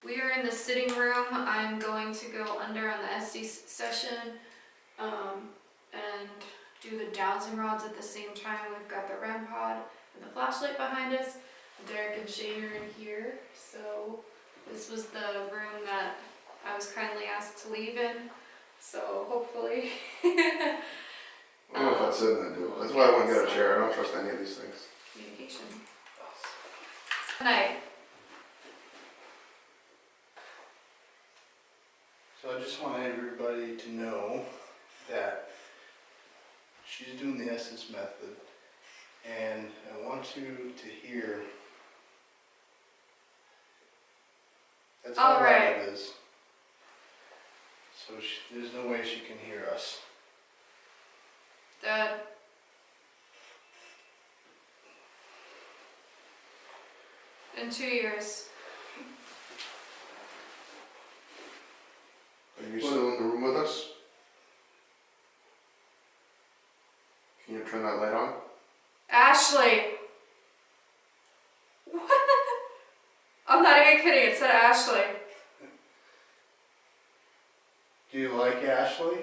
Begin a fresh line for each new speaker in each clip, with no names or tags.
We are in the sitting room. I'm going to go under on the SD session and do the dowsing rods at the same time. We've got the REM pod and the flashlight behind us. Derek and Shane are in here. So this was the room that I was kindly asked to leave in. So hopefully.
I don't know if I'd sit in that dude. That's why I wouldn't get a chair. I don't trust any of these things.
Communication. Good night.
So I just want everybody to know that she's doing the Essence method, and I want you to hear. That's how
All
loud
right.
it is. So there's no way she can hear us.
Dad. In 2 years.
Are you still in the room with us? Can you turn that light on?
Ashley! What? I'm not even kidding, it said Ashley.
Do you like Ashley?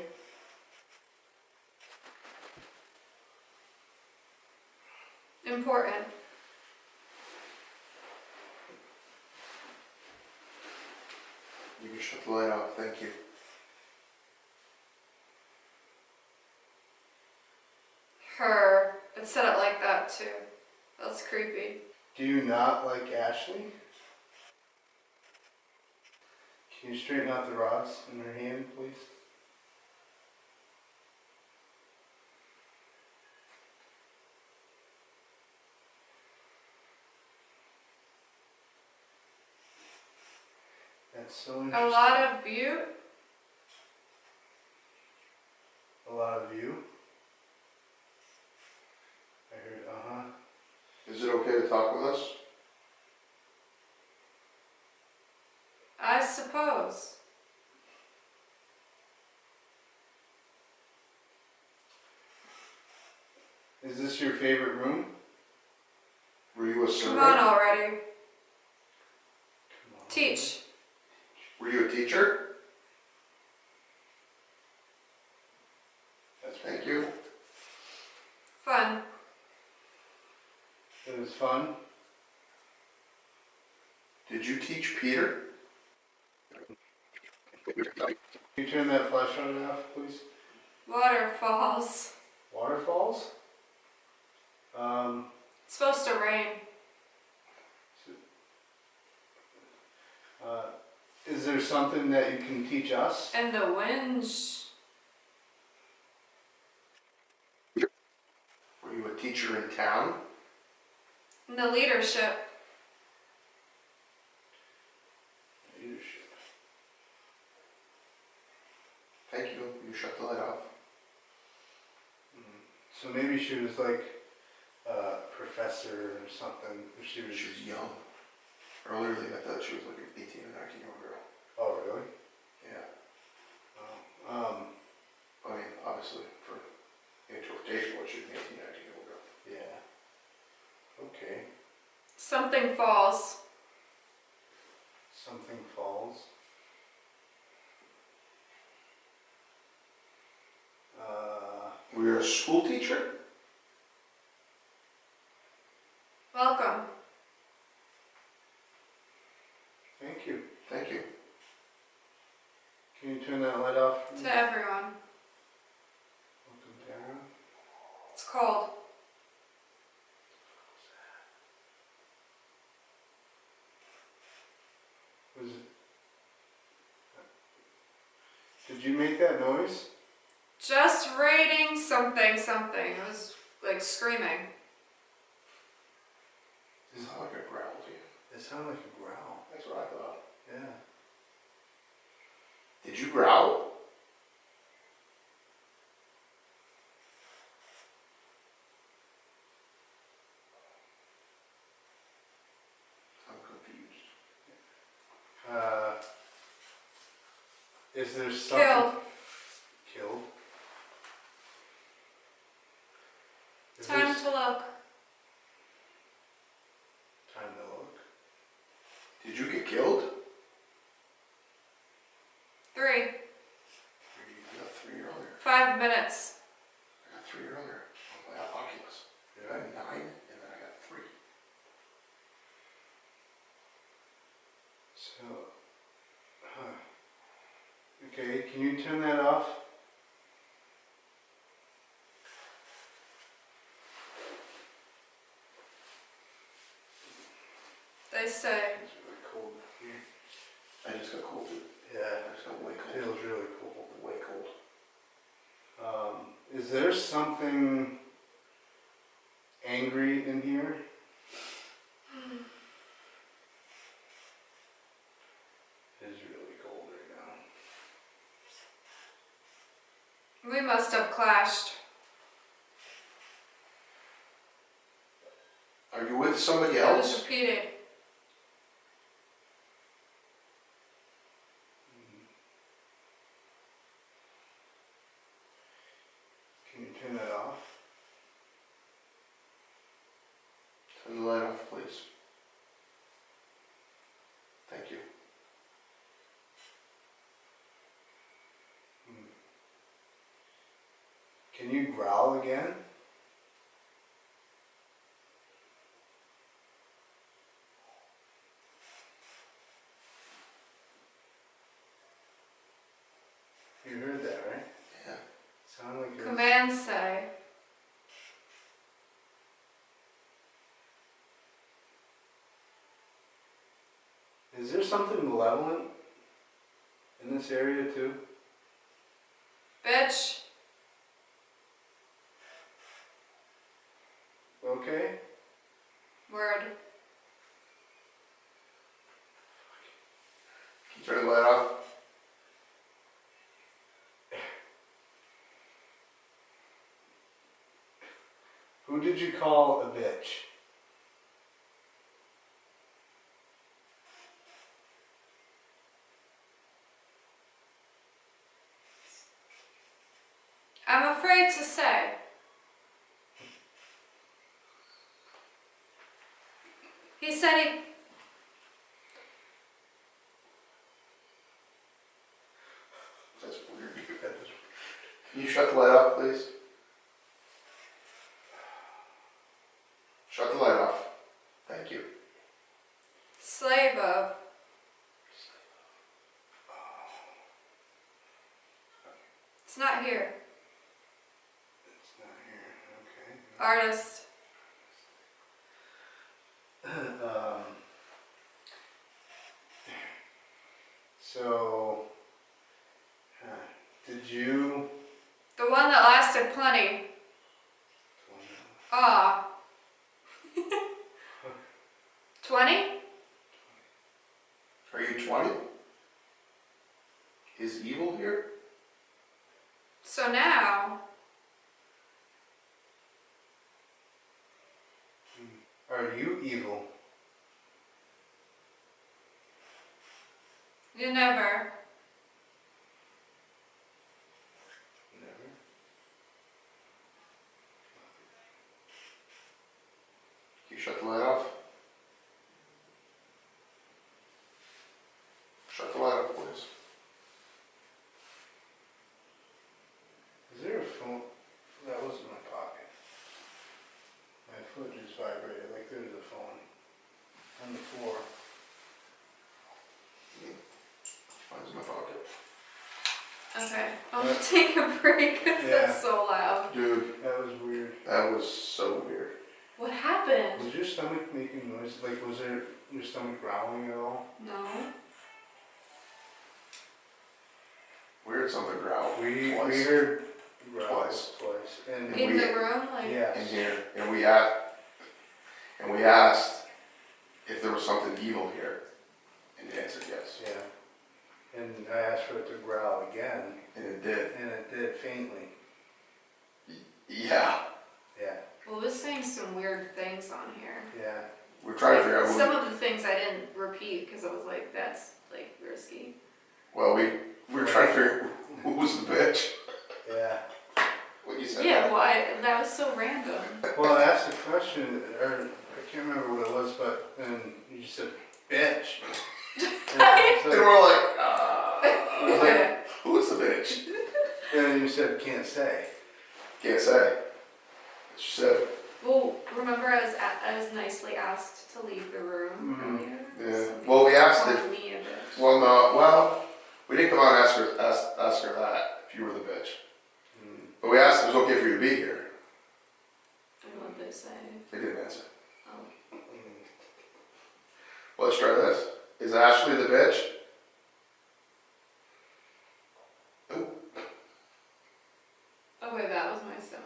Important.
You can shut the light off, thank you.
Her. It said it like that too. That's creepy.
Do you not like Ashley? Can you straighten out the rods in her hand, please? That's so interesting.
A lot of butte.
A lot of you. I heard, uh-huh.
Is it okay to talk with us?
I suppose.
Is this your favorite room?
Were you a servant?
Come on already.
Come on.
Teach.
Were you a teacher? Thank you.
Fun.
It was fun.
Did you teach Peter?
Can you turn that flashlight off, please?
Waterfalls.
Waterfalls?
It's supposed to rain.
Is there something that you can teach us?
And the wind.
Were you a teacher in town?
And the leadership.
Leadership.
Thank you. You shut the light off.
So maybe she was like a professor or something. She was
young. Earlier I thought she was like an 18 or 19-year-old girl.
Oh, really?
Yeah.
Oh,
I mean, obviously, for interpretation, what she's an 18, 19-year-old girl.
yeah. Okay.
Something falls.
Something falls.
Were you a school teacher?
Welcome.
Thank you.
Thank you.
Can you turn that light off?
To everyone.
Welcome down.
It's cold.
Was it? Did you make that noise?
Just rating something. It was like screaming.
It sounded like a growl to you.
It sounded like a growl.
That's what I thought.
Yeah.
Did you growl? I'm confused.
Is there something?
Killed.
Killed? Is
Time
there
to look.
time to look?
Did you get killed?
5 minutes.
I got 3 earlier on my Oculus. I had 9 and then I got 3.
So, okay, can you turn that off?
They say.
It's really cold here.
I just got cold too.
Yeah,
I just got way
it
cold.
feels really cold.
Way cold.
Is there something angry in here? It is really cold right now.
We must have clashed.
Are you with somebody
It was
else?
repeated.
Can you turn that off?
Turn the light off, please. Thank you.
Can you growl again? You heard that, right?
Yeah.
Sound like you're...
Commands say.
Is there something malevolent in this area too?
Bitch.
Okay.
Word.
Can you turn the light off?
Who did you call a bitch?
I'm afraid to say. He said he...
That's weird. Can you shut the light off, please? Shut the light off. Thank you.
Slave of. It's not here.
It's not here. Okay.
Artist.
So, did you?
The one that lasted plenty. Ah. 20?
Are you 20? Is evil here?
So now,
Are you evil?
you never.
Never.
Can you shut the light off? Shut the light off, please.
Is there a phone? That was in my pocket. My foot just vibrated like there's a phone on the floor.
Mine's in my pocket.
Okay, I'm gonna take a break because
Yeah.
that's so loud.
Dude,
That was weird.
that was so weird.
What happened?
Was your stomach making noise? Like, was there your stomach growling at all?
No.
Weird something growl.
We
twice.
heard growls twice. And
And
In
we-
the room? Like,
in
yes.
here, and we asked if there was something evil here, and it answered yes,
Yeah. And I asked for it to growl again,
and it did.
and it did faintly.
Yeah,
Yeah.
well, this saying some weird things on here.
Yeah.
we're trying to figure out.
Some of the things I didn't repeat because I was like, that's like risky.
Well, we're trying to figure who was the bitch.
Yeah.
What you said.
Yeah, well, that was so random.
Well, I asked a question, or I can't remember what it was, but then you just said, bitch. And
And we're like,
I was like,
who's the bitch?
And then you said can't say.
Can't say. That's what she said.
Well, remember I was nicely asked to leave the room
Mhm.
earlier?
Yeah.
So
Well, we asked
called
if.
me a bitch.
Well, no. Well, we didn't come out and ask her that if you were the bitch.
Mm.
But we asked if it was okay for you to be here.
And what'd they say?
They didn't answer.
Oh.
Mm.
Well, let's try this. Is Ashley the bitch?
Oh wait, that was my stomach.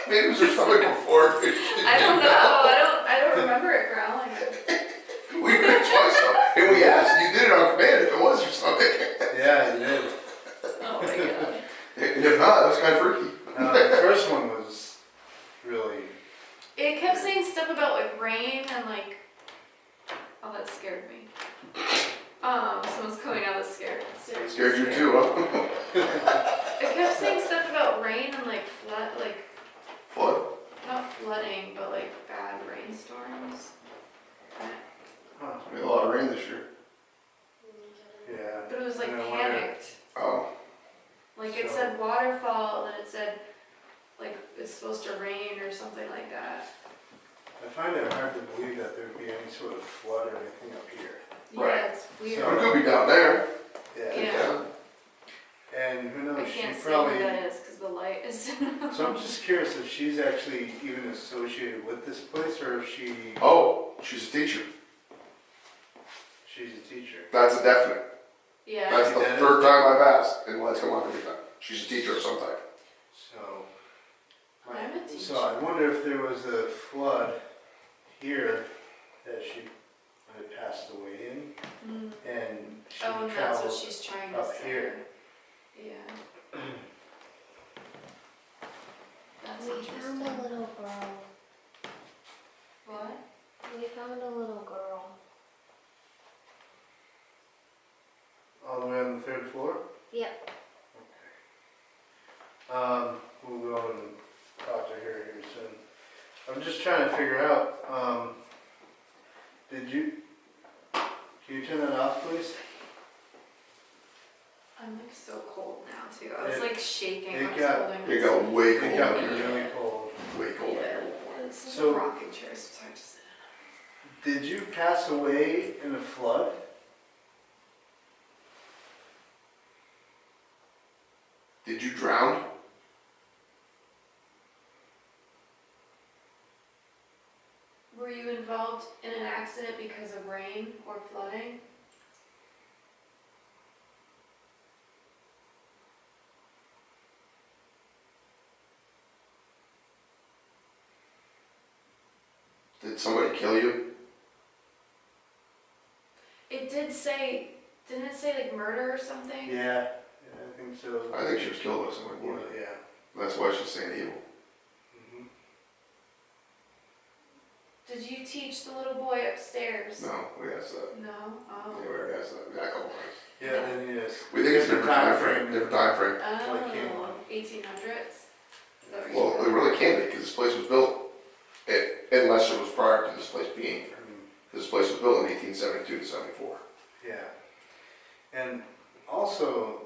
Maybe it was her stomach before.
I don't know. I don't remember it growling.
We did it twice though. And we asked, you did it on command if it was your stomach.
Yeah, you did.
Oh my god.
And if not, that was kind of freaky.
The first one was really.
It kept saying stuff about like rain and like. Oh, that scared me. Someone's coming down the stairs.
Scared you too, huh?
It kept saying stuff about rain and like
Flood?
not flooding, but like bad rainstorms.
Huh.
We had a lot of rain this year.
Yeah.
But it was like
And I wonder-
panicked.
Oh.
Like it
So-
said waterfall, and it said like it's supposed to rain or something like that.
I find it hard to believe that there would be any sort of flood or anything up here.
Right.
Yeah, it's weird.
But it could be down there.
Yeah.
And who
I
knows, she
can't see
probably.
where that is because the light is.
So I'm just curious if she's actually even associated with this place or if
Oh, she's a teacher.
she's a teacher.
That's a definite.
Yeah.
That's the third time I've asked, and let's come on every time. She's a teacher of some type.
So,
I'm a teacher.
so I wonder if there was a flood here that she might have passed away in,
Mm.
and she
Oh, and that's what
traveled
she's trying to
up
say.
here.
Yeah. That's
We
interesting.
found a little girl.
What?
We found a little girl.
all the way on the third floor.
Yep.
We'll go and talk to her here soon. I'm just trying to figure out, can you turn that off, please?
I'm like so cold now too. I was
It-
like shaking.
it
I was
got-
holding
It
this.
got way
It
cold
got
in here.
really cold.
Way cold in
Yeah.
here.
This is
So-
a rocking chair, so it's hard to sit in.
Did you pass away in a flood?
Did you drown?
Were you involved in an accident because of rain or flooding?
Did somebody kill you?
It did say, didn't it say like murder or something?
Yeah, I think so.
I think she was killed by somebody. Boy.
Yeah.
That's why she's saying evil.
Mhm.
Did you teach the little boy upstairs?
No, we asked that.
No? Oh.
Yeah, we already asked that. Yeah, a couple times.
Yeah, then yes.
We think it's a different time frame. Different time frame.
Like came
Oh,
on.
1800s? Is that what
Well,
you
it really can't be because this place was built, unless it was prior to this place being here. This place was built in 1872 to 74.
Yeah. And also,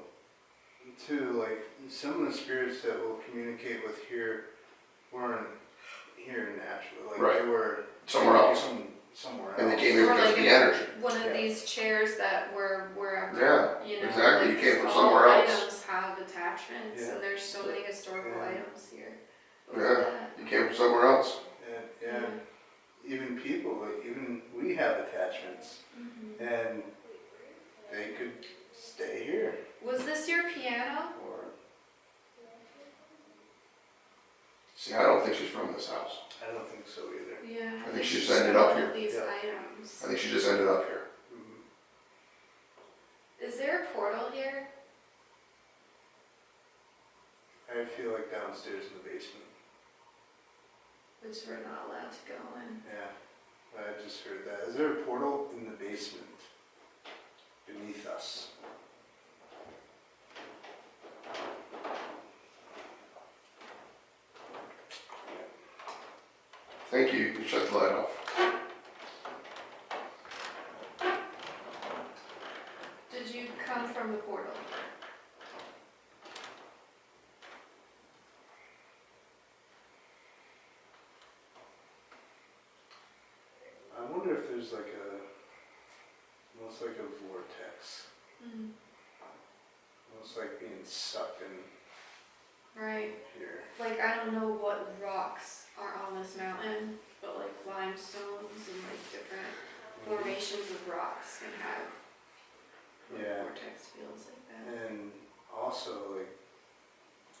too, like, some of the spirits that we'll communicate with here weren't here naturally. Like,
Right.
they were
Somewhere else.
Somewhere else.
And they came here
Or
because
like
of the energy.
one of
Yeah.
these chairs that were wherever,
Yeah,
you know,
exactly.
like
You came from
all
somewhere else.
items have attachments,
Yeah.
and there's so many historical
Yeah.
items here. What
Yeah.
was that?
You came from somewhere else.
And, yeah. Even people, like, even we have attachments.
Mhm.
And they could stay here.
Was this your piano? Or
See, I don't think she's from this house.
I don't think so either.
yeah,
I think she
she's
just ended
got
up
all
here.
of these
Yeah.
items.
I think she just ended up here.
Mhm.
Is there a portal here?
I feel like downstairs in the basement.
Which we're not allowed to go in.
Yeah, I just heard that. Is there a portal in the basement beneath us?
Thank you. You shut the light off.
Did you come from the portal?
there's like almost like a vortex,
Mm.
almost like being sucked in
Right.
here.
Like, I don't know what rocks are on this mountain, but like limestones and like different formations of rocks can have like,
Yeah.
vortex fields like that.
And also like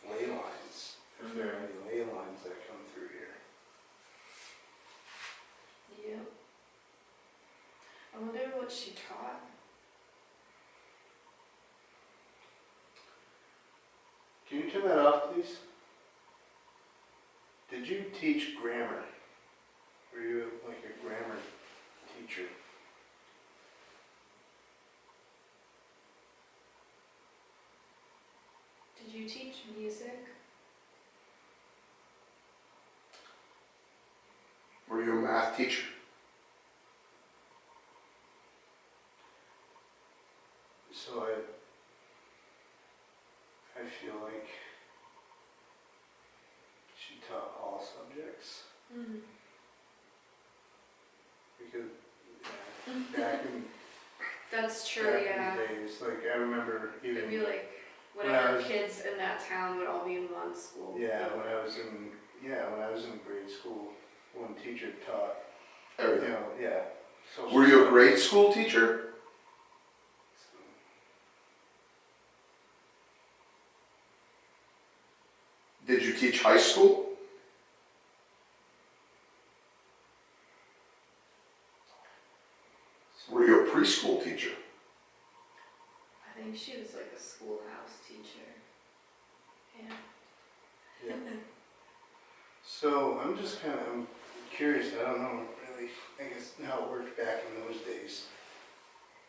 ley lines, if there are any ley lines that come through here.
Yeah. I wonder what she taught.
Can you turn that off, please? Did you teach grammar? Were you like a grammar teacher?
Did you teach music?
Were you a math teacher?
So I feel like she taught all subjects
Mm.
because back in
That's true,
back
yeah.
in the days, like I remember
It'd be
even
like
When I
whatever
was-
kids in that town would all be in one school.
when I was in grade school, one teacher taught
Everything.
social
Were you a
studies.
grade school teacher? Did you teach high school? Were you a preschool teacher?
I think she was like a schoolhouse teacher. Yeah.
Yeah. So I'm just I'm curious. I don't know really. I guess how it worked back in those days.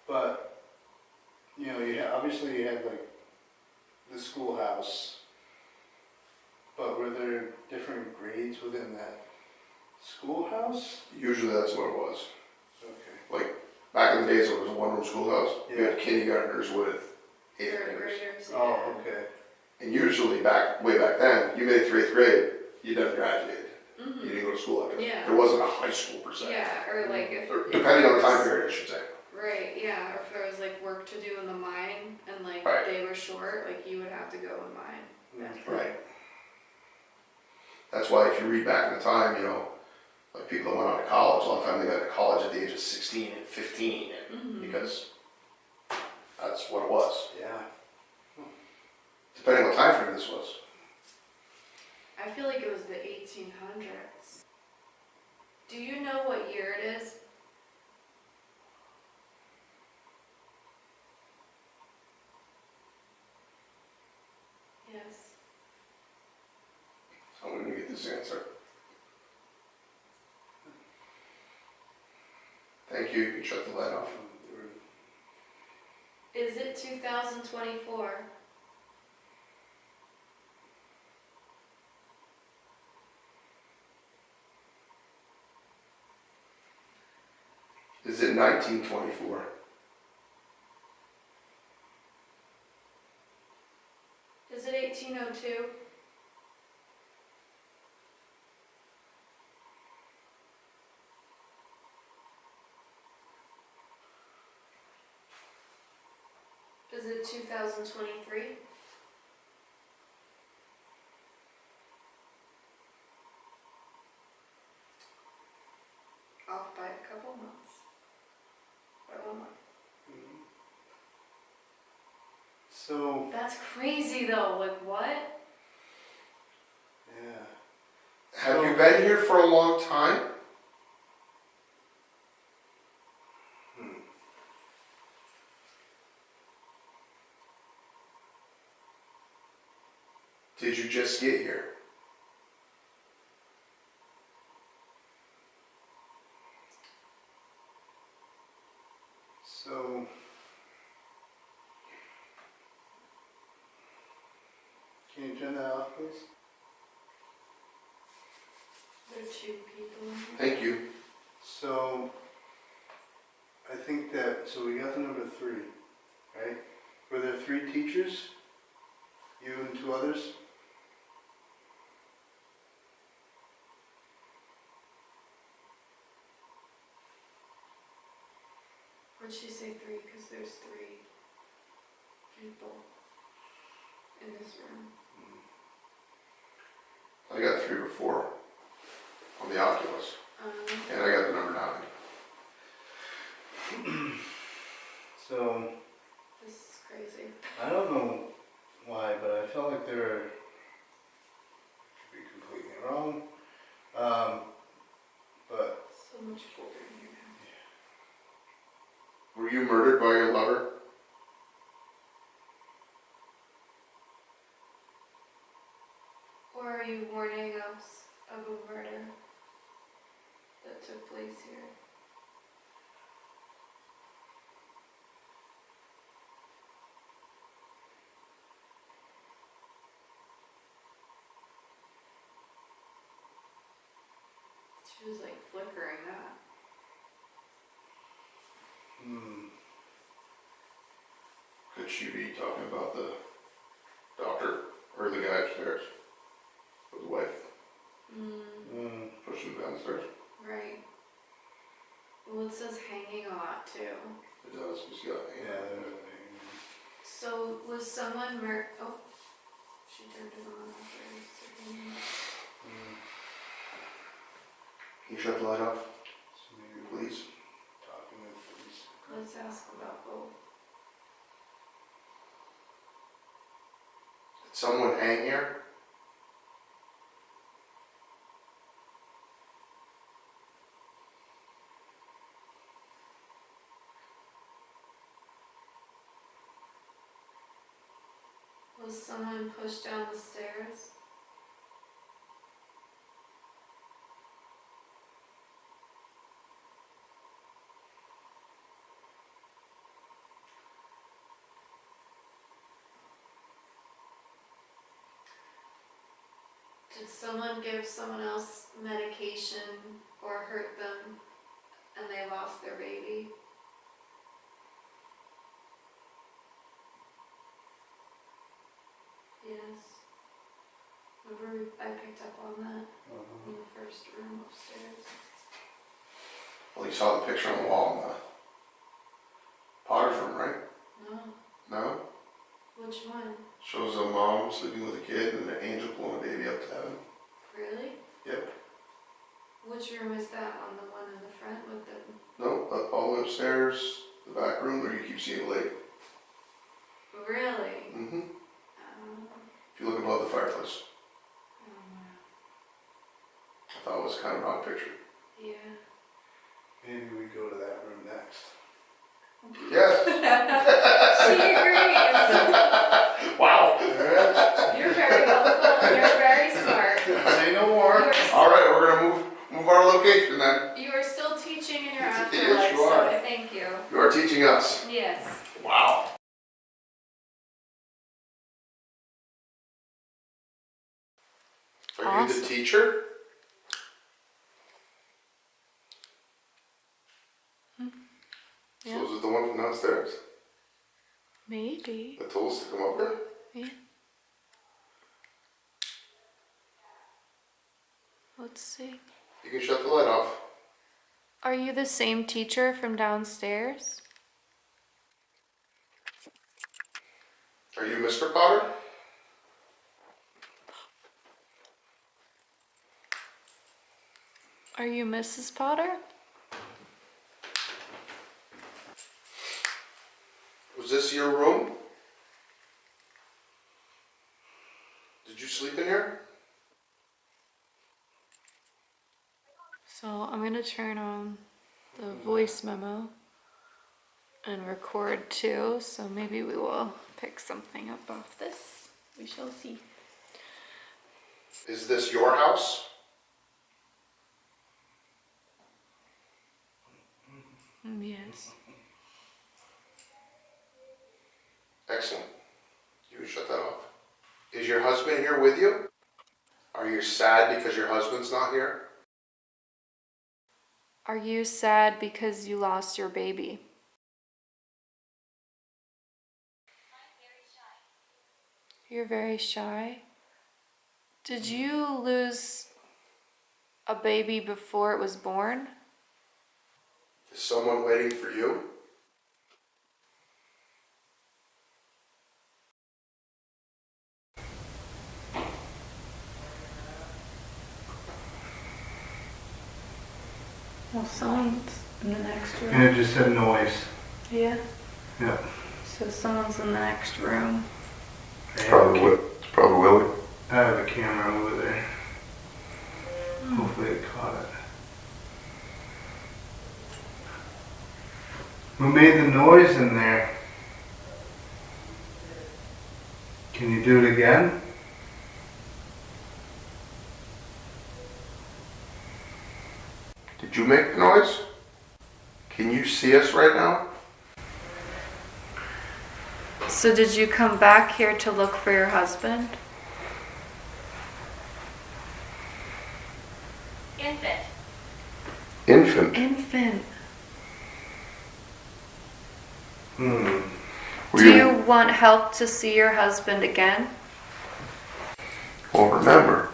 But you know, obviously you had like the schoolhouse. But were there different grades within that schoolhouse?
Usually that's what it was.
Okay.
Back in the days, it was a one-room schoolhouse. You
Yeah.
had kindergartners with eighth
Third
graders.
graders.
Oh, okay.
And usually, way back then, you made it through eighth grade, you done graduated. You
Mm-hmm.
didn't go to school after that.
Yeah.
There wasn't a high school per se.
Yeah, or like if
Or
if
depending on the
there
time
was-
period, I should say.
Right, yeah, or if there was like work to do in the mine and like
Right.
they were short, like you would have to go in mine.
Mm.
Right. That's why if you read back in the time, like people that went on to college, a lot of time they got to college at the age of 16 and 15
Mm-hmm.
because that's what it was.
Yeah.
Depending on what time frame this was.
I feel like it was the 1800s. Do you know what year it is? Yes.
So I'm going to get this answer. Thank you. You can shut the light off.
Is it 2024?
Is it 1924?
Is it 1802? Is it 2023? Off by a couple months. By 1 month.
So,
That's crazy though, like what?
yeah.
Have you been here for a long time?
Hmm.
Did you just get here?
So, can you turn that off, please?
There are 2 people in here.
Thank you.
So, I think so we got the number 3, right? Were there 3 teachers? You and 2 others?
Or did she say 3? Because there's 3 people in this room.
I got 3 or 4 on the Oculus, and I got the number 9.
So,
This is crazy.
I don't know why, but I felt like there were, could be completely wrong, but
So much colder in here now.
Were you murdered by your lover?
Or are you warning us of a murder that took place here? She was like flickering that.
Could she be talking about the doctor or the guy upstairs? Or the wife pushing him downstairs?
Right. Well, it says hanging a lot too.
It does. He's got a
yeah,
hand.
there was
So was someone oh, she turned it on after a second.
Can you shut the light off,
so maybe
please?
talking with police.
Let's ask about both.
Did someone hang here?
Was someone pushed down the stairs? Did someone give someone else medication or hurt them and they lost their baby? Yes. Remember I picked up on that in the first room upstairs.
Well, you saw the picture on the wall in the Potter's room, right?
No.
No?
Which one?
Shows a mom sleeping with a kid and an angel pulling a baby up to heaven.
Really?
Yep.
Which room is that? On the one in the front with the...
No, all the way upstairs, the back room where you keep seeing the lake.
Really?
Mm-hmm.
Um,
If you look above the fireplace.
oh,
I thought it was kind of an odd picture.
yeah.
Maybe we go to that room next.
Yes.
She agrees.
Wow.
You're very helpful and you're very smart.
Say no more.
All right, we're gonna move our location then.
You are still teaching in your
Yes,
afterlife,
you
so
are.
I thank you.
You are teaching us.
Yes.
Wow. Are you the
Awesome.
teacher?
Yeah.
So is it the one from downstairs
Maybe.
that told us to come up here?
Yeah. Let's see.
You can shut the light off.
Are you the same teacher from downstairs?
Are you Mr. Potter?
Are you Mrs. Potter?
Was this your room? Did you sleep in here?
So I'm gonna turn on the voice memo and record too, so maybe we will pick something up off this. We shall see.
Is this your house?
Yes.
Excellent. You can shut that off. Is your husband here with you? Are you sad because your husband's not here?
Are you sad because you lost your baby? You're very shy. Did you lose a baby before it was born?
Is someone waiting for you?
Well, someone's in the next
And
room.
it just said noise.
Yeah.
Yeah.
So someone's in the next room.
It's probably Willie.
I have a camera over there. Hopefully it caught it. Who made the noise in there? Can you do it again?
Did you make the noise? Can you see us right now?
So did you come back here to look for your husband?
Infant.
Infant.
Were
Do you want help to see your husband again?
Well, remember,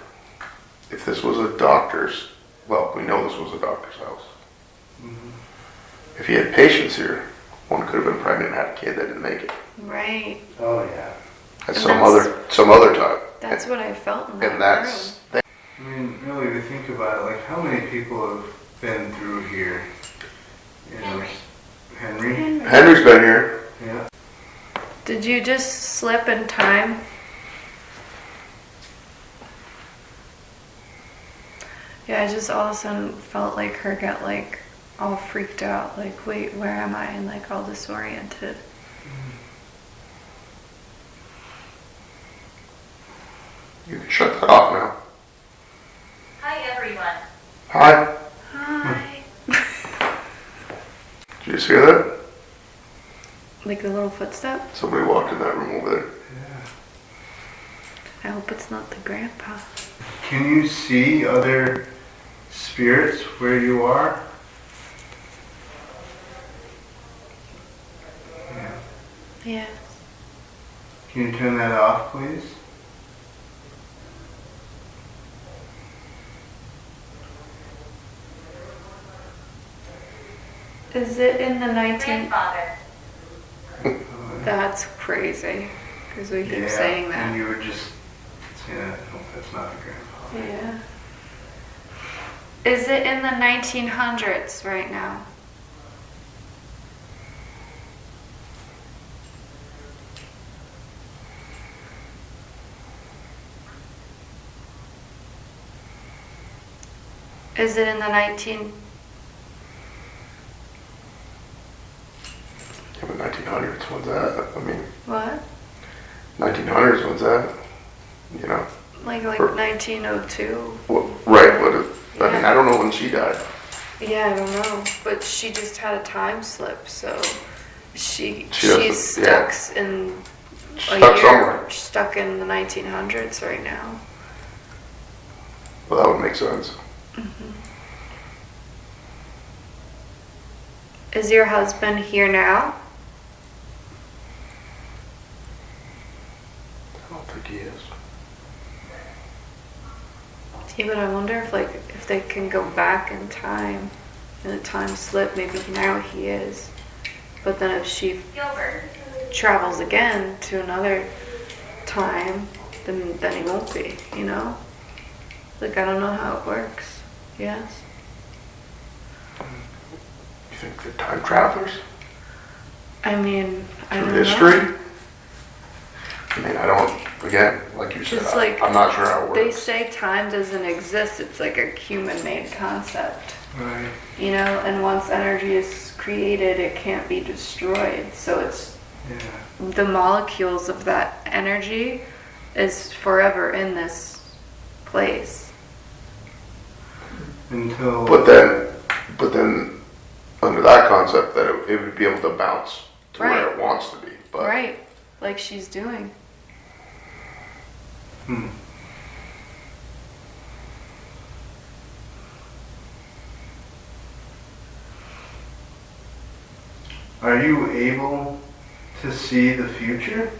if this was a doctor's, well, we know this was a doctor's house. If he had patients here, one could have been pregnant and had a kid that didn't make it.
Right.
Oh yeah.
At
And
some other time.
That's what I felt in that
And that's
I mean, really, if you think about it, like how many people have been through here? You know, Henry?
room.
Henry's been here.
Yeah.
Did you just slip in time? Yeah, I just all of a sudden felt like her get like all freaked out, like, wait, where am I? And like all disoriented.
You can shut that off now.
Hi, everyone.
Hi.
Hi.
Did you just hear that?
Like the little footstep?
Somebody walked in that room over there.
I hope it's not the grandpa.
Can you see other spirits where you are? Yeah.
Yeah.
Can you turn that off, please?
Is it in the 19...
Grandfather.
That's crazy. Because we keep
Yeah,
saying that.
And you were just saying that. No, that's not the grandfather.
Yeah. Is it in the 1900s right now? Is it in the 19...
Yeah, but 1900s, when's that? I mean,
What?
1900s, when's that? You know?
Like
Or-
1902?
Well, right, what I mean,
Yeah.
I don't know when she died.
Yeah, I don't know. But she just had a time slip, so
She
she's
doesn't-
stuck
yeah.
in a
Stuck
year.
somewhere.
Stuck in the 1900s right now.
Well, that would make sense.
Is your husband here now?
I don't think he is.
Yeah, but I wonder if they can go back in time, in a time slip. Maybe now he is, but then if she
Gilbert.
travels again to another time, then he won't be. You know, like I don't know how it works. Yes.
You think they're time travelers?
I mean, I
Through
don't know.
history? I mean, I don't, again, like you said,
It's like
I'm not sure how it
They
works.
say time doesn't exist. It's like a human-made concept.
Right.
You know, and once energy is created, it can't be destroyed. So it's
Yeah.
the molecules of that energy is forever in this place.
Until.
But then, under that concept, that it would be able to bounce to where
Right.
it wants to be. But
Right, like she's doing.
Are you able to see the future?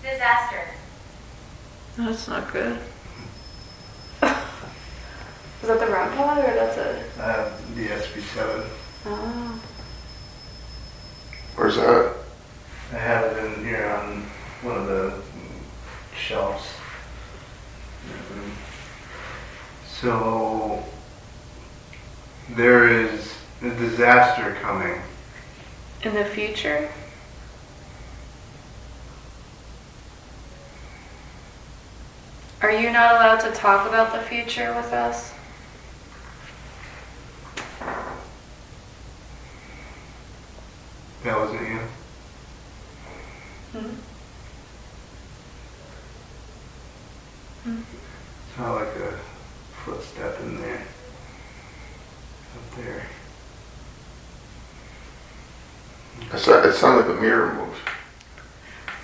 Disaster.
That's not good. Is that the round pod or that's a...
The SB7.
Oh.
where's that?
I have it in here on So there is a disaster coming.
In the future? Are you not allowed to talk about the future with us?
That wasn't you?
Hmm?
It's not like a footstep in there. Up there.
It sounded like the mirror moved.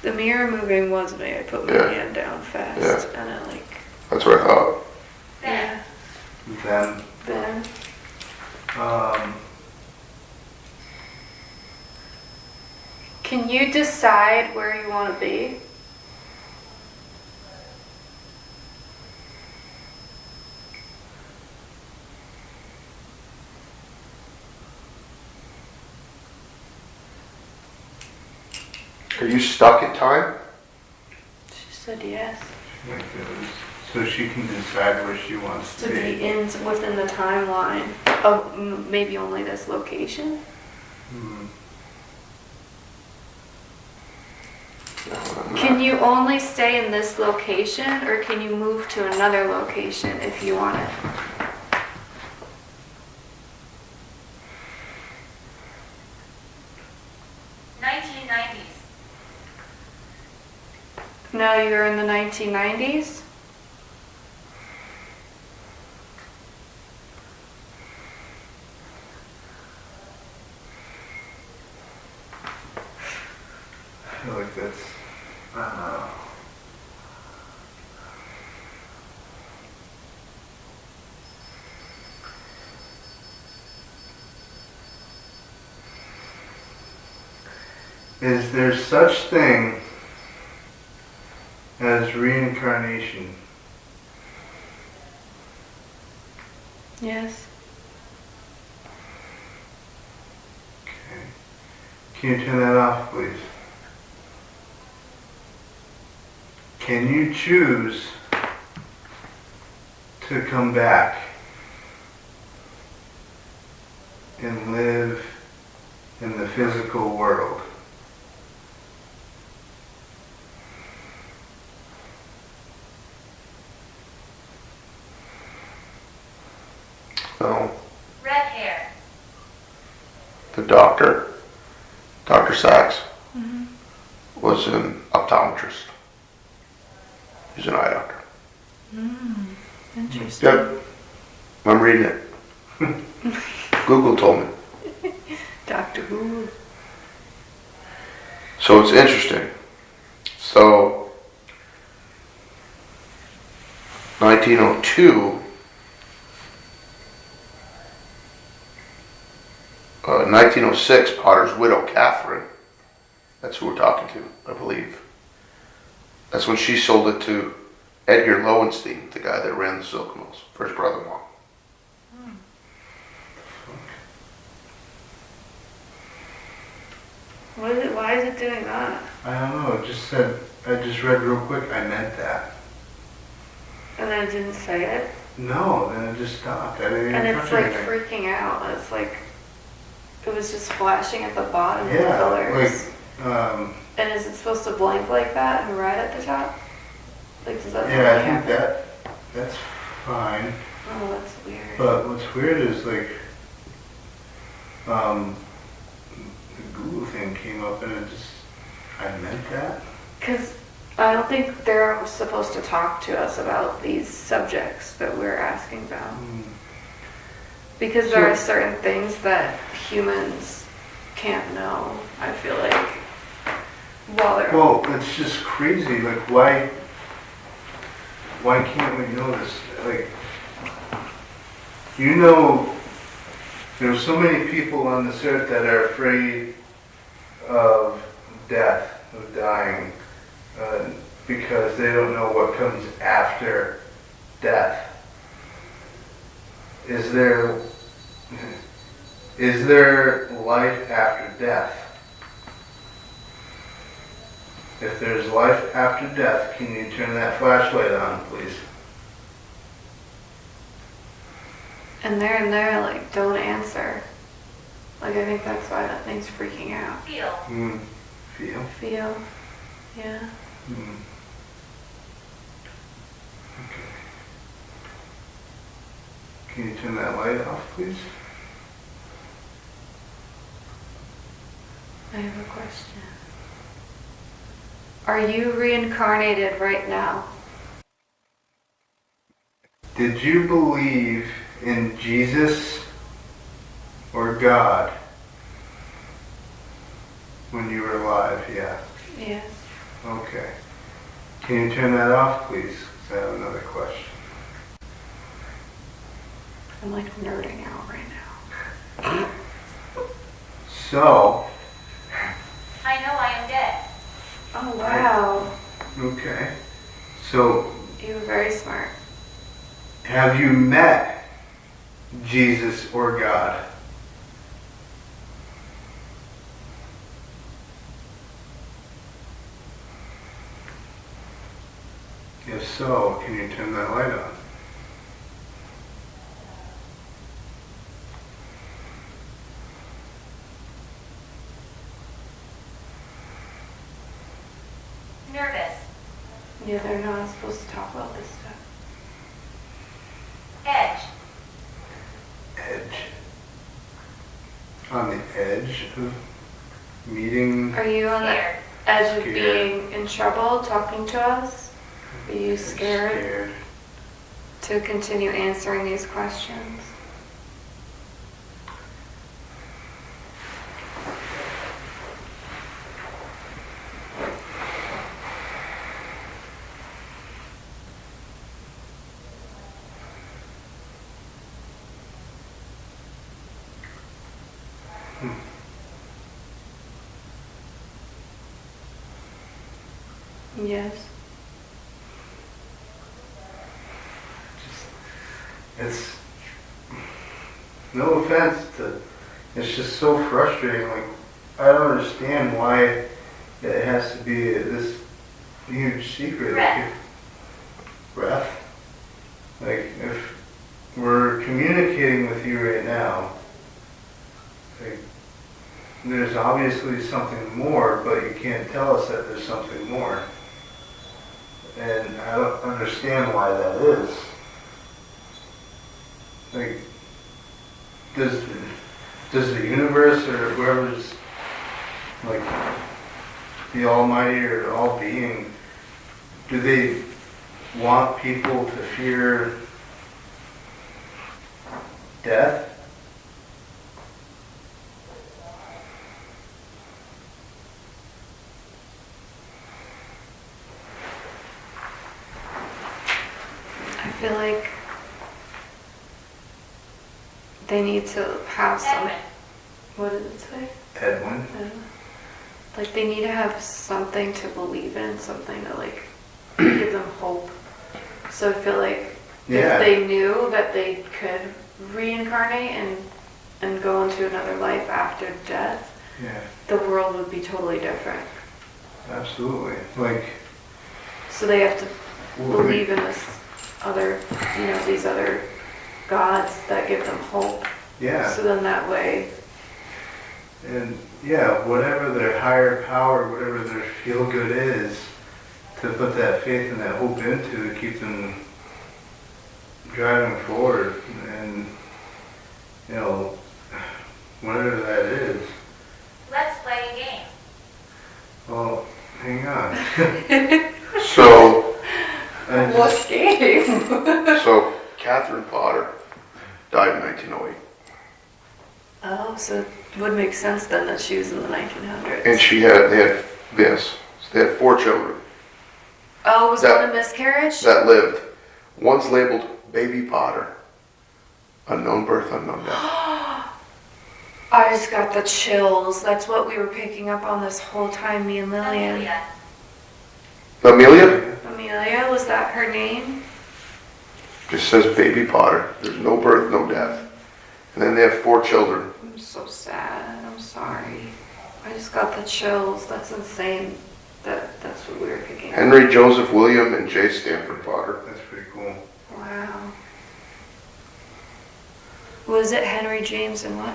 The mirror moving was me. I put my
Yeah.
hand down fast
Yeah.
and it like,
That's what I thought.
yeah.
Then,
Then, can you decide where you want to be?
Are you stuck in time?
She said yes.
like this. So she can decide where she wants
To
to
be
be.
within the timeline of maybe only this location.
Hmm.
Can you only stay in this location, or can you move to another location if you want it? Now you're in the 1990s?
I feel like that's, is there such thing as reincarnation?
Yes.
Okay. Can you turn that off, please? Can you choose to come back and live in the physical world?
No.
Red hair.
The doctor, Dr. Sachs,
Mm-hmm.
was an optometrist. He's an eye doctor.
Interesting.
Yep. I'm reading it. Google told me.
Doctor Who.
So it's interesting. So 1902, 1906, Potter's widow, Catherine, that's who we're talking to, I believe. That's when she sold it to Edgar Lowenstein, the guy that ran the silk mills, for his brother-in-law.
Why is it doing that?
I don't know, it just said, I just read real quick, I meant that.
And then it didn't say it?
No, then it just stopped. I didn't even
And
touch
it's like
anything.
freaking out. It's like, it was just flashing at the bottom of the
Yeah,
colors.
like,
And is it supposed to blink like that and right at the top? Like, does that
yeah, I
really
think
happen?
that's fine.
Oh, that's weird.
But what's weird is like, the Google thing came up and it just, I meant that.
Because I don't think they're supposed to talk to us about these subjects that we're asking about. Because there are certain things that humans can't know, I feel like, while they're...
Well, it's just crazy. Like, why can't we know this? Like, you know, there's so many people on this earth that are afraid of death, of dying, because they don't know what comes after death. Is there life after death? If there's life after death, can you turn that flashlight on, please?
And they're in there like, don't answer. Like, I think that's why that thing's freaking out.
Feel.
Feel?
Feel. Yeah.
Okay. Can you turn that light off, please?
I have a question. Are you reincarnated right now?
Did you believe in Jesus or God when you were alive? Yeah.
Yes.
Okay. Can you turn that off, please? 'Cause I have another question.
I'm like nerding out right now.
So,
I know I am dead.
Oh, wow.
okay. So,
You were very smart.
have you met Jesus or God? If so, can you turn that light on?
Nervous.
Yeah, they're not supposed to talk about this stuff.
Edge.
Edge. On the edge of meeting.
Are you on the
Scared.
edge of
Scared.
being in trouble talking to us? Are you scared to continue answering these questions? Yes.
It's no offense to, it's just so frustrating. Like, I don't understand why it has to be this huge secret.
Breath.
Breath. Like, if we're communicating with you right now, like, there's obviously something more, but you can't tell us that there's something more. And I don't understand why that is. Like, does the universe or whoever's, like, the Almighty or all being, do they want people to fear death?
I feel like they need to have some.
Edwin.
What did it say?
Edwin?
Like they need to have something to believe in, something to like give them hope. So I feel like
Yeah.
if they knew that they could reincarnate and go into another life after death,
Yeah,
the world would be totally different.
absolutely. Like,
So they have to believe in this other, these other gods that give them hope.
yeah.
So then that way,
And yeah, whatever their higher power, whatever their feel good is, to put that faith and that hope into to keep them driving forward, and whatever that is.
Let's play a game.
Well, hang on.
So,
I just-
what game?
so Catherine Potter died in 1908,
Oh, so it would make sense then that she was in the 1900s.
and they had 4 children
Oh, was
that-
one a miscarriage?
that lived. One's labeled Baby Potter, unknown birth, unknown death.
I just got the chills. That's what we were picking up on this whole time, me and Lillian.
Amelia.
Amelia
Amelia, was that her name?
just says Baby Potter. There's no birth, no death. And then they have 4 children.
I'm so sad. I'm sorry. I just got the chills. That's insane. That's what we were picking up.
Henry Joseph William and J. Stanford Potter.
That's pretty cool.
Wow. Was it Henry James and what?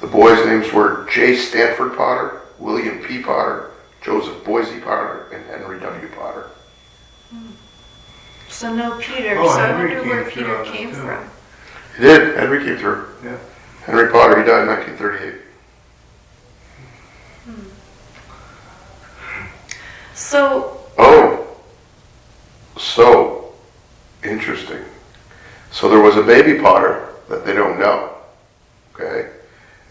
The boys' names were J. Stanford Potter, William P. Potter, Joseph Boise Potter, and Henry W. Potter.
So no Peter,
Oh,
so I
Henry
wonder where
came through
Peter
on this
came
too.
from.
He did. Henry came through.
Yeah.
Henry Potter, he died in 1938.
So,
Oh, so interesting. So there was a baby Potter that they don't know. Okay?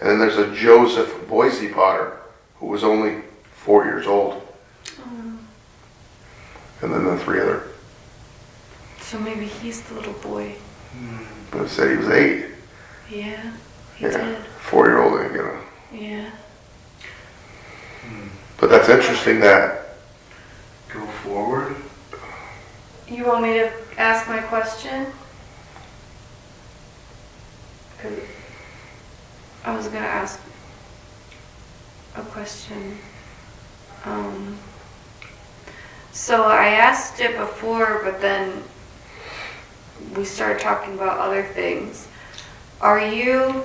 And then there's a Joseph Boise Potter who was only 4 years old. And then the three other.
so maybe he's the little boy.
But it said he was 8.
Yeah, he
Yeah.
did.
4-year-old ain't gonna.
Yeah.
But that's interesting that.
Go forward.
You want me to ask my question? 'Cause I was gonna ask a question. So I asked it before, but then we started talking about other things. Are you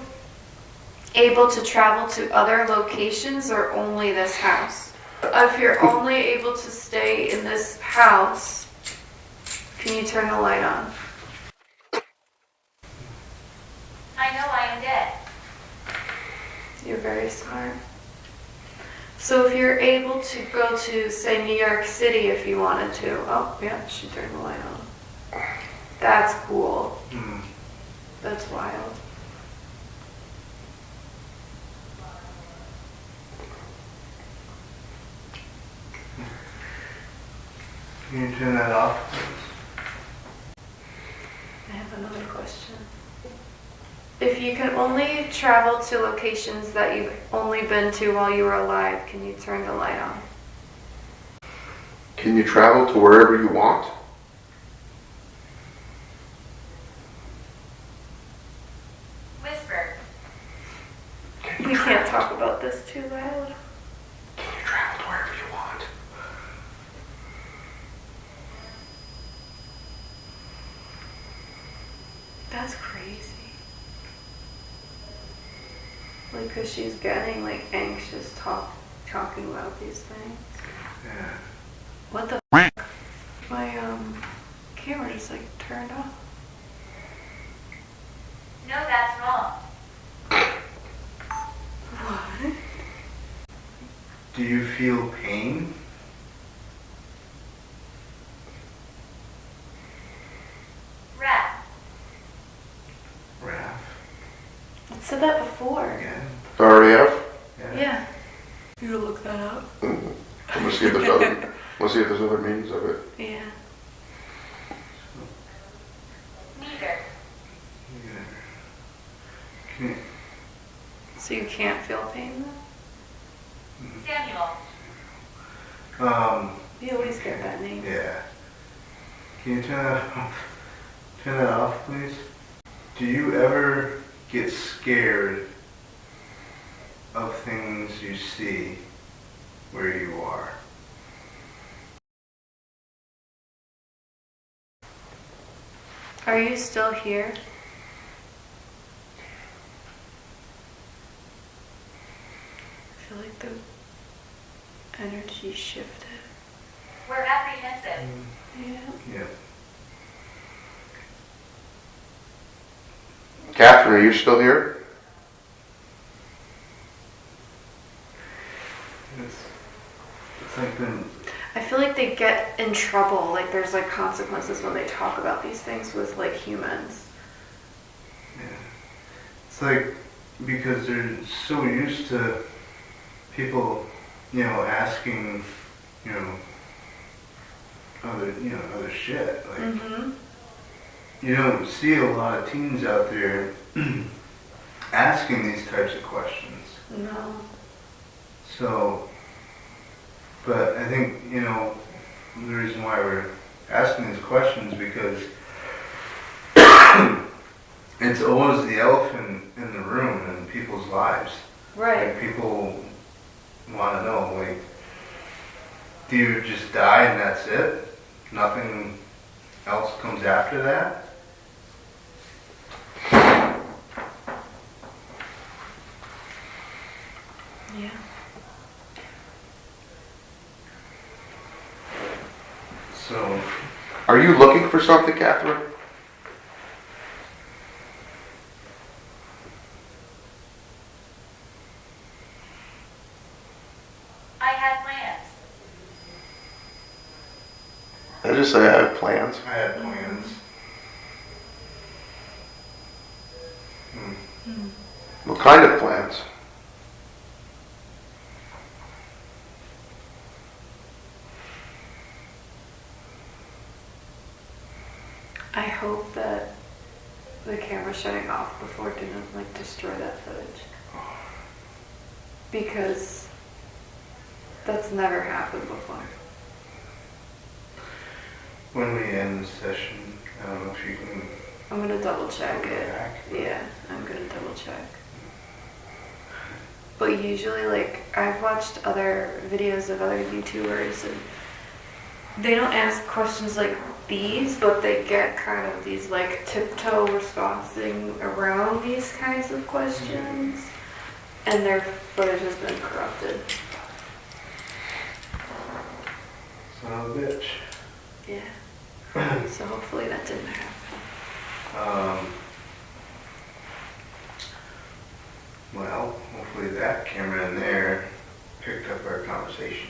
able to travel to other locations or only this house? If you're only able to stay in this house, can you turn the light on?
I know I am dead.
You're very smart. So if you're able to go to, say, New York City if you wanted to. Oh, yeah, she turned the light on. That's cool. That's wild.
Can you turn that off?
I have another question. If you can only travel to locations that you've only been to while you were alive, can you turn the light on?
Can you travel to wherever you want?
Whisper.
We can't talk about this too loud.
Can you travel to wherever you want?
That's crazy. Like, 'cause she's getting, like, anxious talking about these things.
Yeah.
What the f***? My, camera just, like, turned off.
No, that's wrong.
What?
Do you feel pain?
Ref.
Wrath?
I said that before.
Again?
RAF?
Yeah. You look that up?
I'm gonna see if there's other meanings of it.
Yeah.
Neither.
Yeah. Can you,
So you can't feel pain then?
Samuel.
You always get that name.
yeah. Can you turn that off? Turn that off, please. Do you ever get scared of things you see where you are?
Are you still here? I feel like the energy shifted.
We're apprehensive.
Yeah.
Yeah.
Catherine, are you still here?
It's like been.
I feel like they get in trouble, like there's like consequences when they talk about these things with like humans.
Yeah. It's like because they're so used to people, asking, other shit. Like
Mm-hmm.
you don't see a lot of teens out there asking these types of questions.
No.
So, but I think, the reason why we're asking these questions because it's always the elephant in the room in people's lives.
Right.
Like people want to know, like, do you just die and that's it? Nothing else comes after that?
Yeah.
So,
Are you looking for something, Catherine?
I had plans.
I just say I have plans.
I had plans.
What kind of plans?
I hope that the camera shutting off before didn't like destroy that footage. Because that's never happened before.
When we end the session, I don't know if you can
I'm gonna double check
go
it.
back.
Yeah, I'm gonna double check. But usually, like, I've watched other videos of other YouTubers and they don't ask questions like these, but they get kind of these like tiptoe responding around these kinds of questions. And their footage has been corrupted.
Son of a bitch.
Yeah. So hopefully that didn't happen.
Well, hopefully that camera in there picked up our conversation.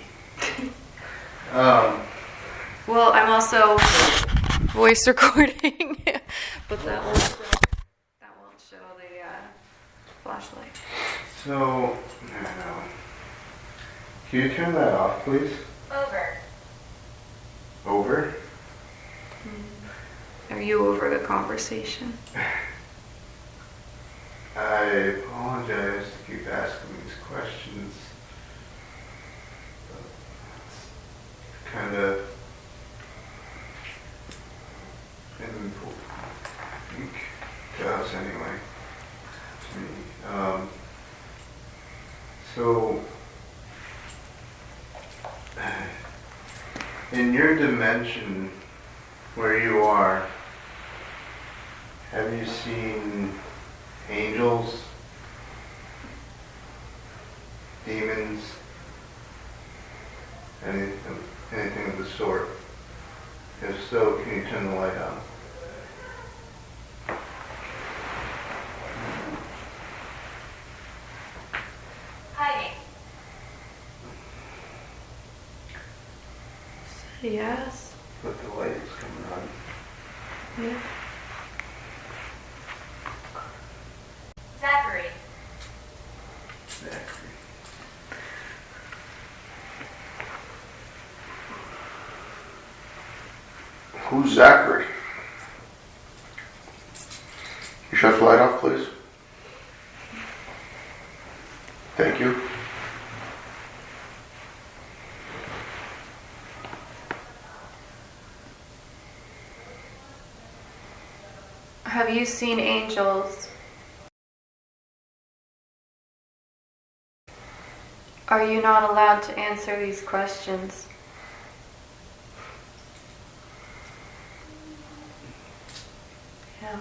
Well, I'm also voice recording, but that won't show the flashlight.
So, I don't know. Can you turn that off, please?
Over.
Over?
Are you over the conversation?
I apologize to keep asking these questions. It's kind of meaningful, I think, to us anyway. To me. So, in your dimension where you are, have you seen angels, demons, anything of the sort? If so, can you turn the light on?
Hiding.
Yes.
But the light is coming on.
Yeah.
Zachary.
Exactly.
Who's Zachary? You shut the light off, please. Thank you.
Have you seen angels? Are you not allowed to answer these questions? Yeah.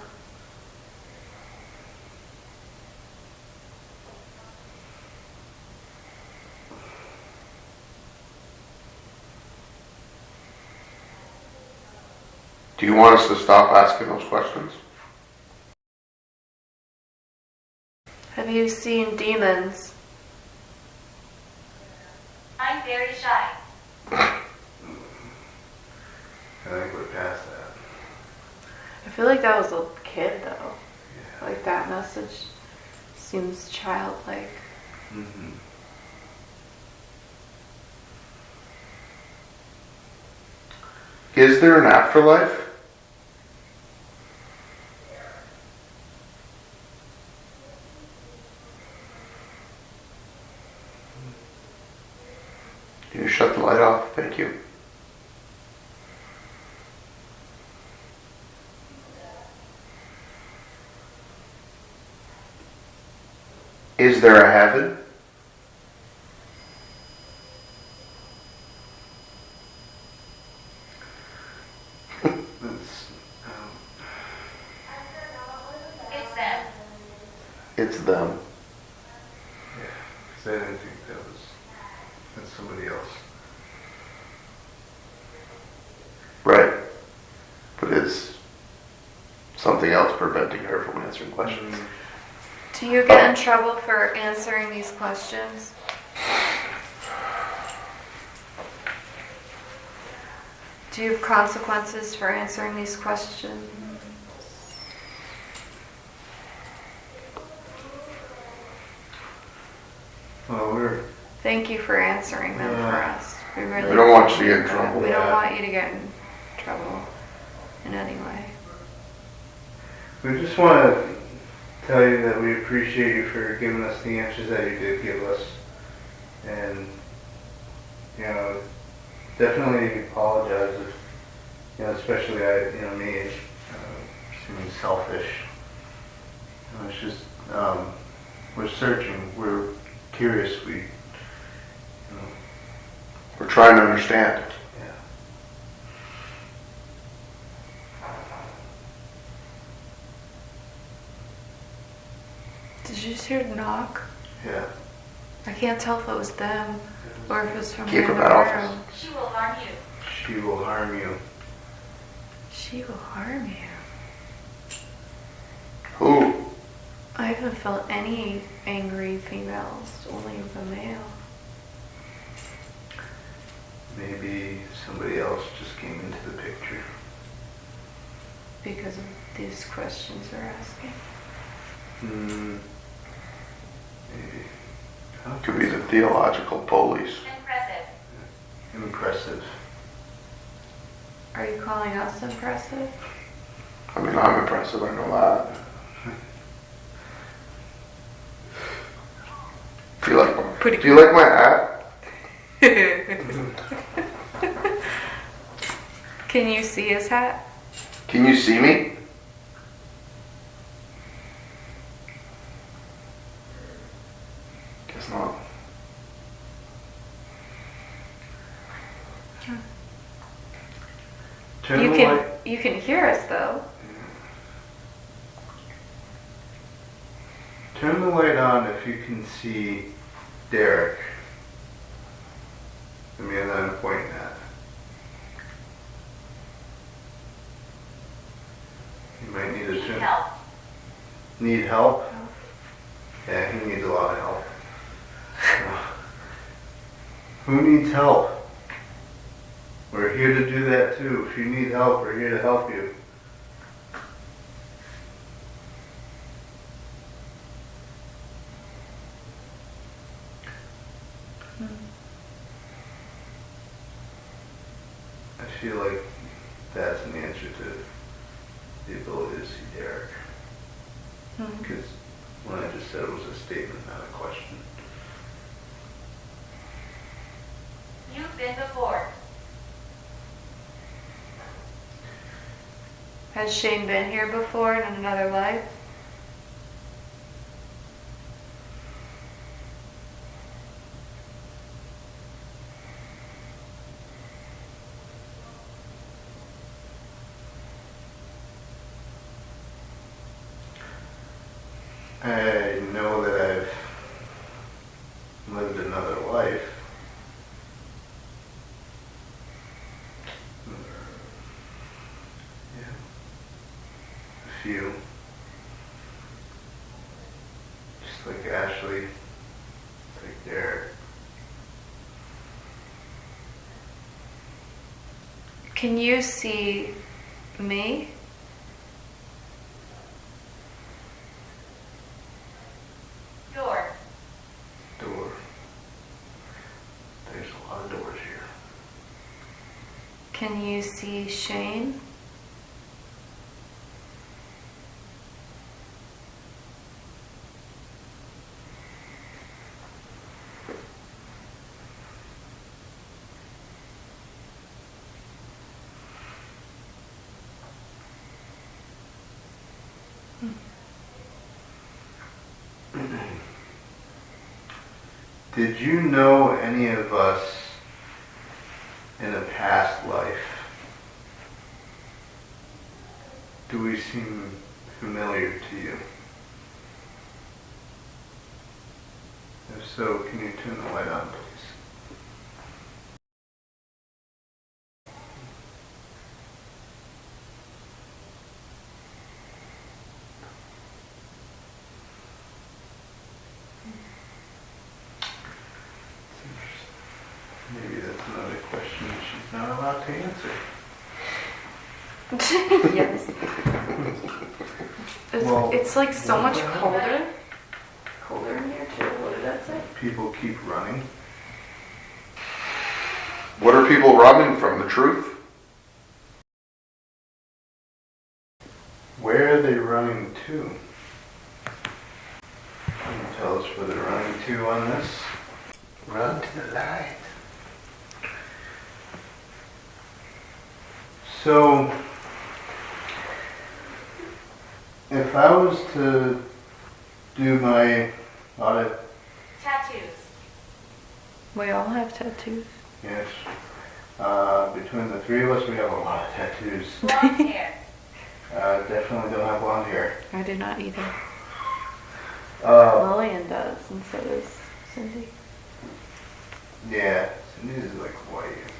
Do you want us to stop asking those questions?
Have you seen demons?
I'm very shy.
I think we're past that.
I feel like that was a kid though.
Yeah.
Like that message seems childlike.
Mm-hmm.
Is there an afterlife? Can you shut the light off? Thank you. Is there a heaven?
It's,
It's them.
It's them.
yeah, I didn't think that's somebody else.
Right. But is something else preventing her from answering questions?
Do you get in trouble for answering these questions? Do you have consequences for answering these questions?
Well, we're
Thank you for answering them for us. We really
We don't want you to get in
appreciate that.
trouble.
We don't
Yeah.
want you to get in trouble in any way.
We just want to tell you that we appreciate you for giving us the answers that you did give us. And, you know, definitely apologize if, you know, especially me, seeming selfish. You know, it's just, we're searching, we're curious,
We're trying to understand.
yeah.
Did you just hear a knock?
Yeah.
I can't tell if it was them or if it was from
Keep
the
it
other
that office.
room.
She will harm you.
She will harm you.
She will harm you.
Who?
I haven't felt any angry females, only the male.
Maybe somebody else just came into the picture.
Because of these questions they're asking.
Maybe.
Could be the theological police.
Impressive.
Impressive.
Are you calling us impressive?
I mean, I'm impressive, I know that. Do you like my hat?
Can you see his hat?
Can you see me? Guess not.
Turn
You
the
can
light.
you can hear us though.
Turn the light on if you can see Derek, the man that I'm pointing at. You might need to
Need
turn.
help.
Need help? Yeah, he needs a lot of help. Who needs help? We're here to do that too. If you need help, we're here to help you. I feel like that's an answer to the ability to see Derek. Because when I just said it was a statement, not a question.
You've been before.
Has Shane been here before in another life?
I know that I've lived another life. Yeah. A few. Just like Ashley. Like Derek.
Can you see me?
Door.
Door. There's a lot of doors here.
Can you see Shane?
Did you know any of us in a past life? Do we seem familiar to you? If so, can you turn the light on, please? Maybe that's another question she's not allowed to answer.
Yes.
Well,
It's like so
what
much
the hell?
colder. Colder in here too. What did that say?
People keep running.
What are people running from? The truth?
Where are they running to? Can you tell us where they're running to on this?
Run to the light.
So, if I was to do my audit,
Tattoos.
We all have tattoos.
yes, between the three of us, we have a lot of tattoos.
Blonde hair.
Definitely don't have blonde hair.
I do not either.
Uh,
Lillian does, and so does Cindy.
yeah, Cindy's is like white, isn't it?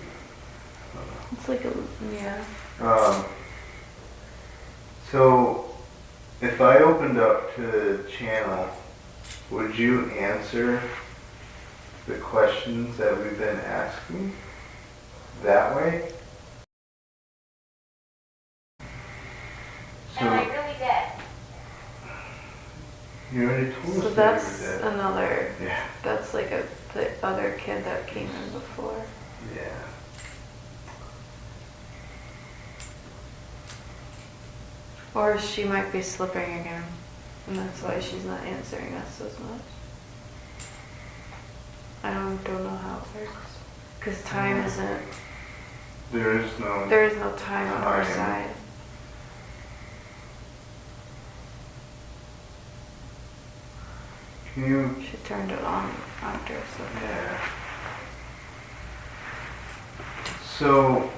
I don't know.
It's like a yeah.
So, if I opened up to the channel, would you answer the questions that we've been asking that way?
Am I
So,
really dead?
you already told us
So
that
that's
you were dead.
another.
Yeah,
That's like the other kid that came in before.
yeah.
Or she might be slipping again, and that's why she's not answering us as much. I don't know how it works, because time isn't.
There is no.
There is no time on our
Time.
side.
Can you?
She turned it on after, so.
Yeah. So,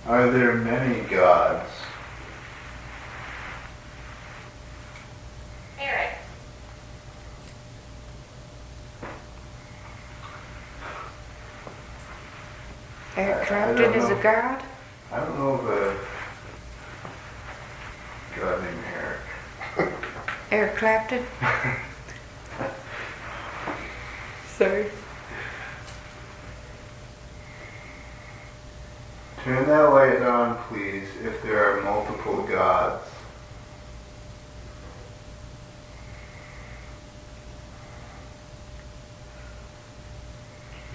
are there many gods?
Eric.
Eric
I
Clapton
don't
is a
know.
god?
I don't know of a god named Eric.
Eric Clapton? Sorry.
Turn that light on, please, if there are multiple gods.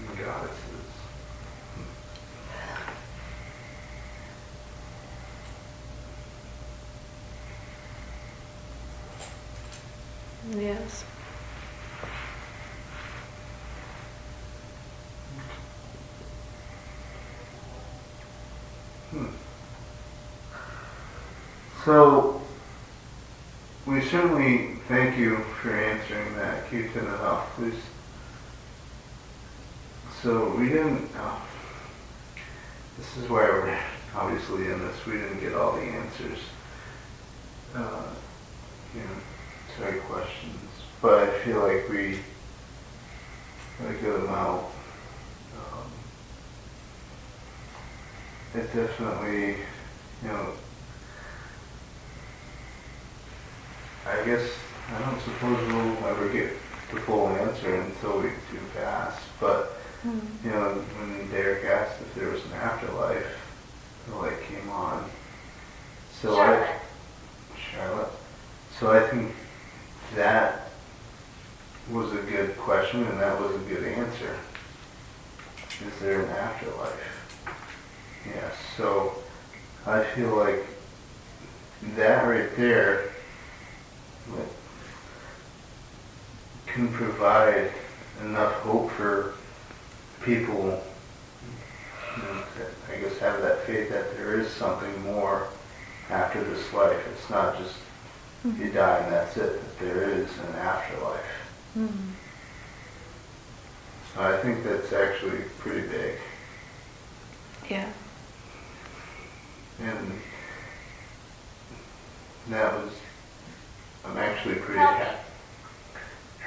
And goddesses.
Yes.
So, we certainly thank you for answering that. Can you turn it off, please? So, we didn't, this is why we're obviously in this, we didn't get all the answers, to our questions, but I feel like we got a good amount. It definitely, I guess, I don't suppose we'll ever get the full answer until we do pass, but, when Derek asked if there was an afterlife, the light came on. So Charlotte. So I think that was a good question and that was a good answer. Is there an afterlife? Yes. So I feel like that right there can provide enough hope for people to, I guess, have that faith that there is something more after this life. It's not just you die and that's it, that there is an afterlife.
Mm-hmm.
So I think that's actually pretty big.
Yeah.
And that was, I'm actually pretty
Healthy.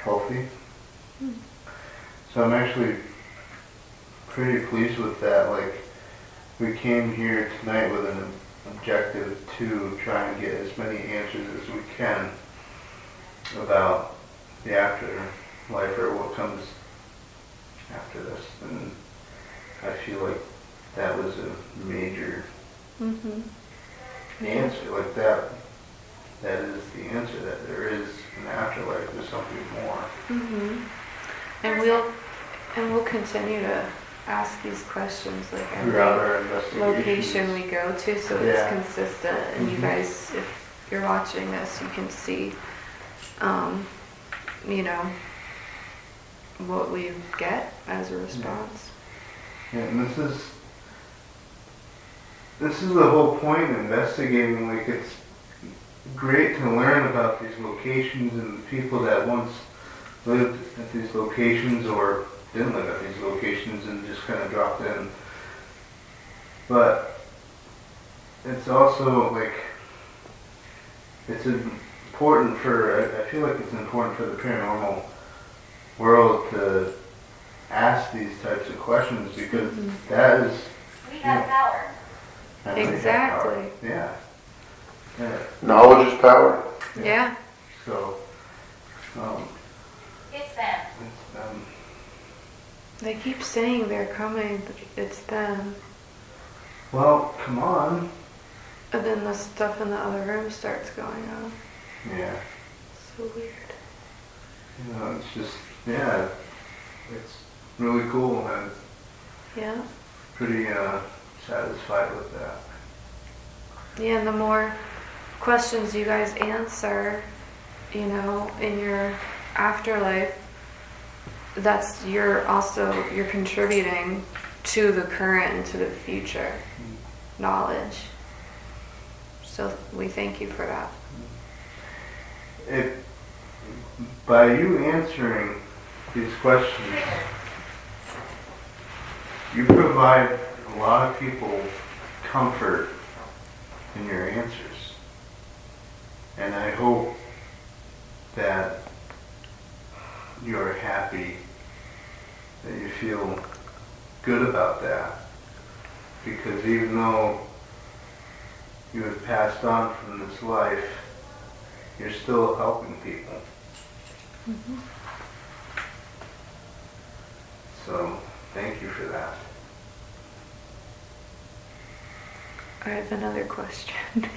healthy. So I'm actually pretty pleased with that. Like, we came here tonight with an objective to try and get as many answers as we can about the afterlife or what comes after this. And I feel like that was a major answer. Like that is the answer, that there is an afterlife, there's something more.
And we'll continue to ask these questions like
Throughout
every
our investigations.
location we go to, so
Yeah.
it's consistent. And you guys, if you're watching this, you can see, you know, what we get as a response.
Yeah, and this is the whole point of investigating. Like, it's great to learn about these locations and the people that once lived at these locations or didn't live at these locations and just kind of dropped in. But it's also like, it's important for, I feel like it's important for the paranormal world to ask these types of questions, because that is,
We have power.
I think,
Exactly.
power. Yeah. Yeah.
Knowledge is power.
Yeah.
So,
It's them.
They keep saying they're coming, but it's them.
well, come on.
And then the stuff in the other room starts going on.
Yeah.
So weird.
You know, it's just, yeah, it's really cool, and
Yeah.
pretty satisfied with that.
Yeah, and the more questions you guys answer, you know, in your afterlife, you're contributing to the current and to the future knowledge. So we thank you for that.
By you answering these questions, you provide a lot of people comfort in your answers. And I hope that you're happy, that you feel good about that. Because even though you have passed on from this life, you're still helping people. So, thank you for that.
I have another question.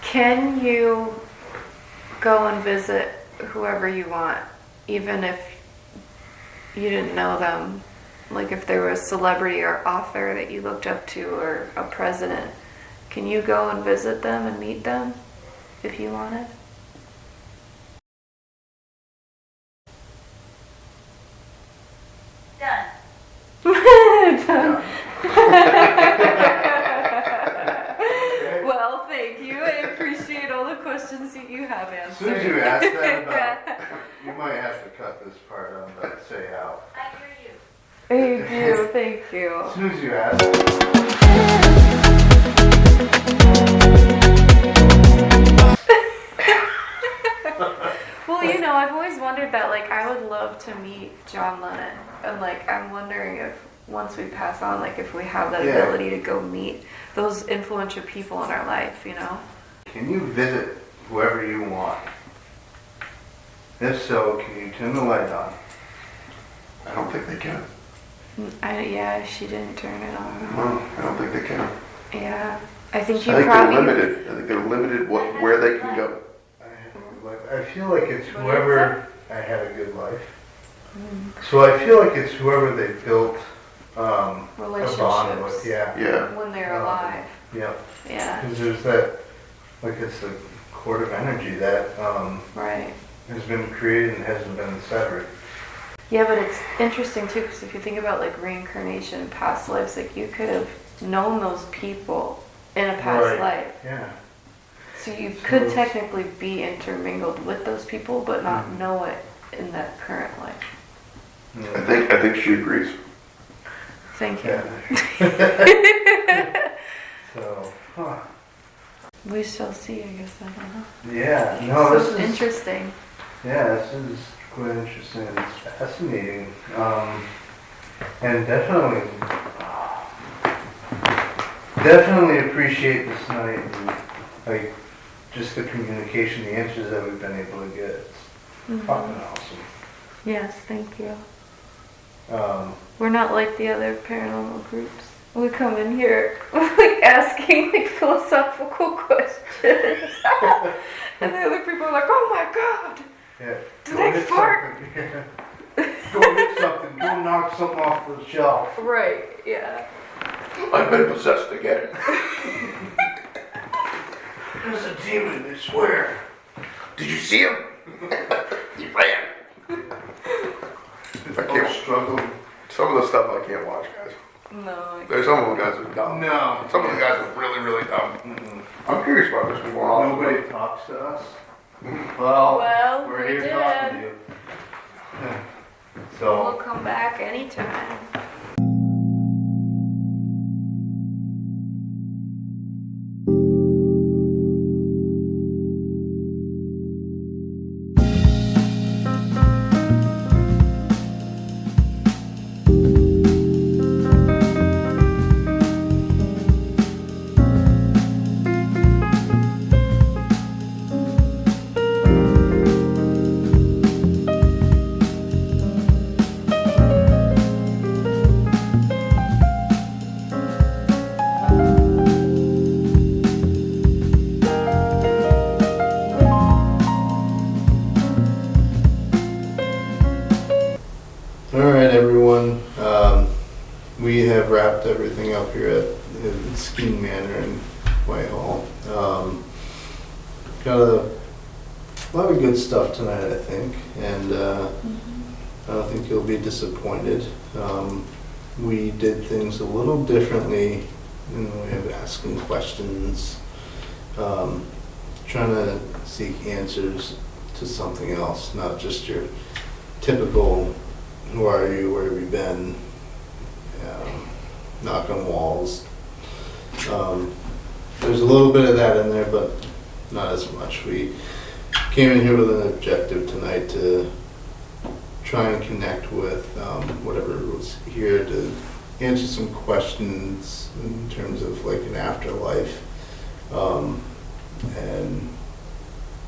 Can you go and visit whoever you want, even if you didn't know them? Like if there was a celebrity or author that you looked up to, or a president, can you go and visit them and meet them if you wanted?
Done.
Done. Well, thank you. I appreciate all the questions that you have
As soon as
answered.
you ask that about, you might have to cut this part out, but say out.
I hear you.
Thank you, thank you.
As soon as you ask.
Well, you know, I've always wondered that, like, I would love to meet John Lennon. And, like, I'm wondering if once we pass on, like, if we have that
Yeah.
ability to go meet those influential people in our life, you know?
Can you visit whoever you want? If so, can you turn the light on?
I don't think they can.
Yeah, she didn't turn it on.
No, I don't think they can.
Yeah. I think
I
you
think
probably...
they're limited. I think they're limited where they can go.
I feel like it's whoever I had a good life. So I feel like it's whoever they built a bond with.
Relationships.
Yeah.
Yeah.
When they're alive.
Yeah.
Yeah,
Because there's that, like it's the cord of energy that
right.
has been created and hasn't been severed.
Yeah, but it's interesting too, because if you think about like reincarnation, past lives, like you could have known those people in a past
Right.
life.
Yeah.
So you could technically be intermingled with those people, but not know it in that current life.
I think she agrees.
Thank you.
Yeah. So,
We shall see, I guess. I don't know.
yeah. No,
So
this is
interesting.
Yeah, this is quite interesting. It's fascinating. And definitely appreciate this night and like just the communication, the answers that we've been able to get. It's fucking awesome.
Yes, thank you.
Um,
We're not like the other paranormal groups. We come in here like asking like philosophical questions, and the other people are like, "Oh my god,
yeah.
did
Go
they
get
fart?"
something. Go get something. Go knock something off the shelf.
Right? Yeah.
I've been possessed again.
There's a demon, I swear.
Did you see him? He ran. I
Oh,
can't.
struggle.
Some of the stuff I can't watch, guys.
No.
There's some of the guys that are dumb.
No.
Some of the guys are really, really dumb.
Mm-mm.
I'm curious about this been going on.
Nobody talks to us. Well,
Well,
we're
we
here
did.
talking to you.
We'll
So,
come back anytime.
alright everyone, we have wrapped everything up here at Skene Manor in Whitehall. Got a lot of good stuff tonight, I think, and I don't think you'll be disappointed. We did things a little differently in the way of asking questions, trying to seek answers to something else, not just your typical who are you, where have you been, knock on walls. There's a little bit of that in there, but not as much. We came in here with an objective tonight to try and connect with whatever was here to answer some questions in terms of like an afterlife. And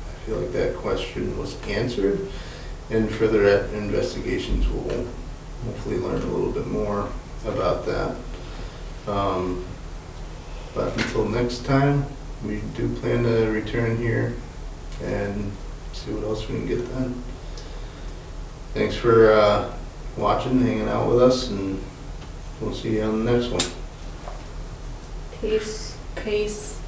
I feel like that question was answered. And further investigations will hopefully learn a little bit more about that. But until next time, we do plan to return here and see what else we can get done. Thanks for watching, hanging out with us, and we'll see you on the next one.
Peace. Peace.